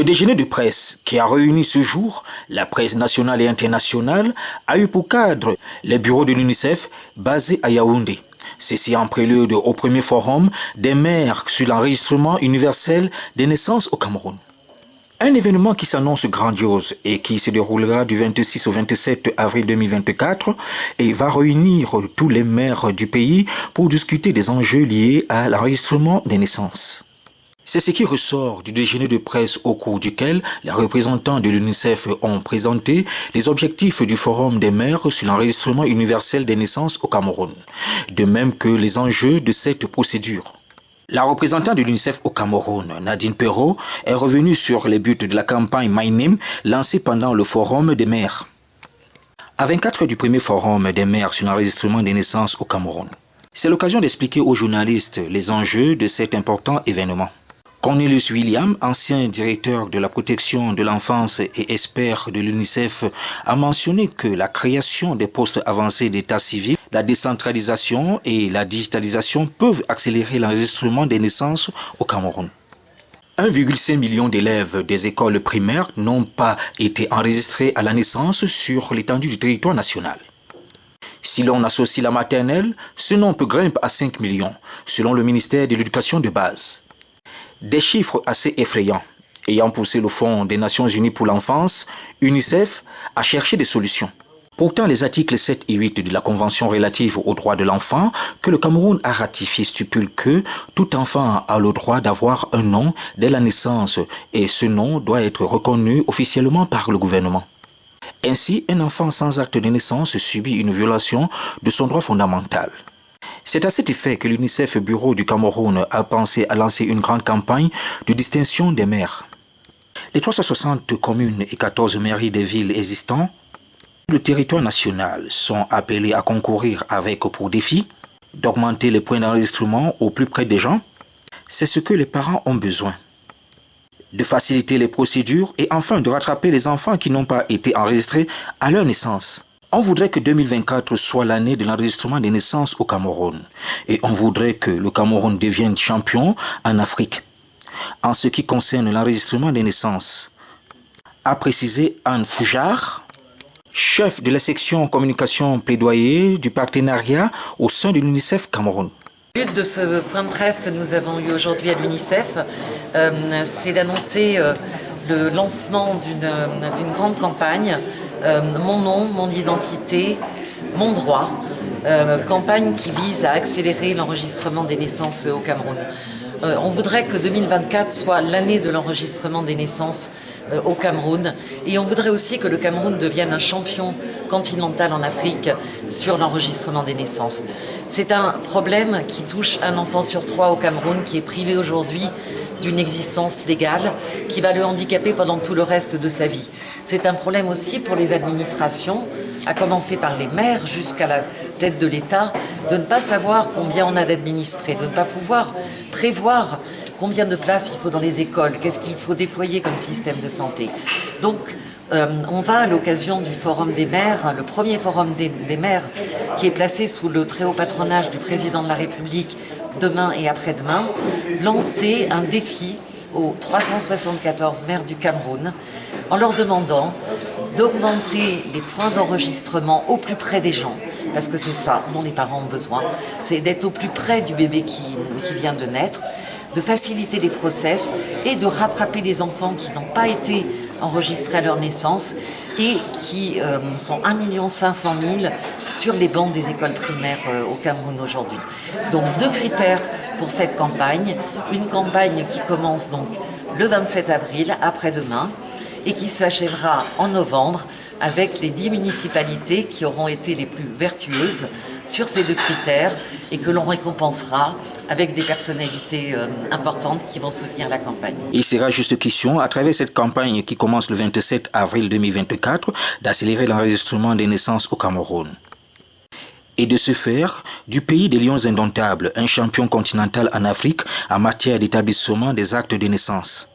Le déjeuner de presse qui a réuni ce jour la presse nationale et internationale a eu pour cadre les bureaux de l'UNICEF basés à Yaoundé. Ceci en prélude au premier forum des mères sur l'enregistrement universel des naissances au Cameroun. Un événement qui s'annonce grandiose et qui se déroulera du 26 au 27 avril 2024 et va réunir tous les maires du pays pour discuter des enjeux liés à l'enregistrement des naissances. C'est ce qui ressort du déjeuner de presse au cours duquel les représentants de l'UNICEF ont présenté les objectifs du Forum des maires sur l'enregistrement universel des naissances au Cameroun, de même que les enjeux de cette procédure. La représentante de l'UNICEF au Cameroun, Nadine Perrault, est revenue sur les buts de la campagne My Name lancée pendant le Forum des maires. À 24 du premier Forum des maires sur l'enregistrement des naissances au Cameroun, c'est l'occasion d'expliquer aux journalistes les enjeux de cet important événement. Cornelius William, ancien directeur de la protection de l'enfance et expert de l'UNICEF, a mentionné que la création des postes avancés d'état civil, la décentralisation et la digitalisation peuvent accélérer l'enregistrement des naissances au Cameroun. 1,5 million d'élèves des écoles primaires n'ont pas été enregistrés à la naissance sur l'étendue du territoire national. Si l'on associe la maternelle, ce nombre grimpe à 5 millions, selon le ministère de l'Éducation de base. Des chiffres assez effrayants. Ayant poussé le Fonds des Nations Unies pour l'enfance, UNICEF a cherché des solutions. Pourtant, les articles 7 et 8 de la Convention relative aux droits de l'enfant que le Cameroun a ratifié stipulent que tout enfant a le droit d'avoir un nom dès la naissance et ce nom doit être reconnu officiellement par le gouvernement. Ainsi, un enfant sans acte de naissance subit une violation de son droit fondamental. C'est à cet effet que l'UNICEF Bureau du Cameroun a pensé à lancer une grande campagne de distinction des maires. Les 360 communes et 14 mairies des villes existantes du territoire national sont appelées à concourir avec pour défi d'augmenter les points d'enregistrement au plus près des gens. C'est ce que les parents ont besoin. De faciliter les procédures et enfin de rattraper les enfants qui n'ont pas été enregistrés à leur naissance. On voudrait que 2024 soit l'année de l'enregistrement des naissances au Cameroun et on voudrait que le Cameroun devienne champion en Afrique. En ce qui concerne l'enregistrement des naissances, a précisé Anne Foujard, chef de la section communication plaidoyer du partenariat au sein de l'UNICEF Cameroun. Le but de ce point de presse que nous avons eu aujourd'hui à l'UNICEF, c'est d'annoncer le lancement d'une grande campagne, Mon nom, mon identité, mon droit, campagne qui vise à accélérer l'enregistrement des naissances au Cameroun. On voudrait que 2024 soit l'année de l'enregistrement des naissances au Cameroun et on voudrait aussi que le Cameroun devienne un champion continental en Afrique sur l'enregistrement des naissances. C'est un problème qui touche un enfant sur 3 au Cameroun qui est privé aujourd'hui d'une existence légale qui va le handicaper pendant tout le reste de sa vie. C'est un problème aussi pour les administrations, à commencer par les maires jusqu'à la tête de l'État, de ne pas savoir combien on a d'administrés, de ne pas pouvoir prévoir combien de places il faut dans les écoles, qu'est-ce qu'il faut déployer comme système de santé. Donc, on va à l'occasion du Forum des maires, le premier Forum des maires qui est placé sous le très haut patronage du président de la République demain et après-demain, lancer un défi aux 374 maires du Cameroun en leur demandant d'augmenter les points d'enregistrement au plus près des gens, parce que c'est ça dont les parents ont besoin, c'est d'être au plus près du bébé qui vient de naître, de faciliter les process et de rattraper les enfants qui n'ont pas été enregistrés à leur naissance et qui sont 1 500 000 sur les bancs des écoles primaires au Cameroun aujourd'hui. Donc 2 critères pour cette campagne, une campagne qui commence donc le 27 avril, après-demain, et qui s'achèvera en novembre avec les 10 municipalités qui auront été les plus vertueuses sur ces 2 critères et que l'on récompensera avec des personnalités importantes qui vont soutenir la campagne. Il sera juste question, à travers cette campagne qui commence le 27 avril 2024, d'accélérer l'enregistrement des naissances au Cameroun. Et de ce faire, du pays des lions indomptables, un champion continental en Afrique en matière d'établissement des actes de naissance.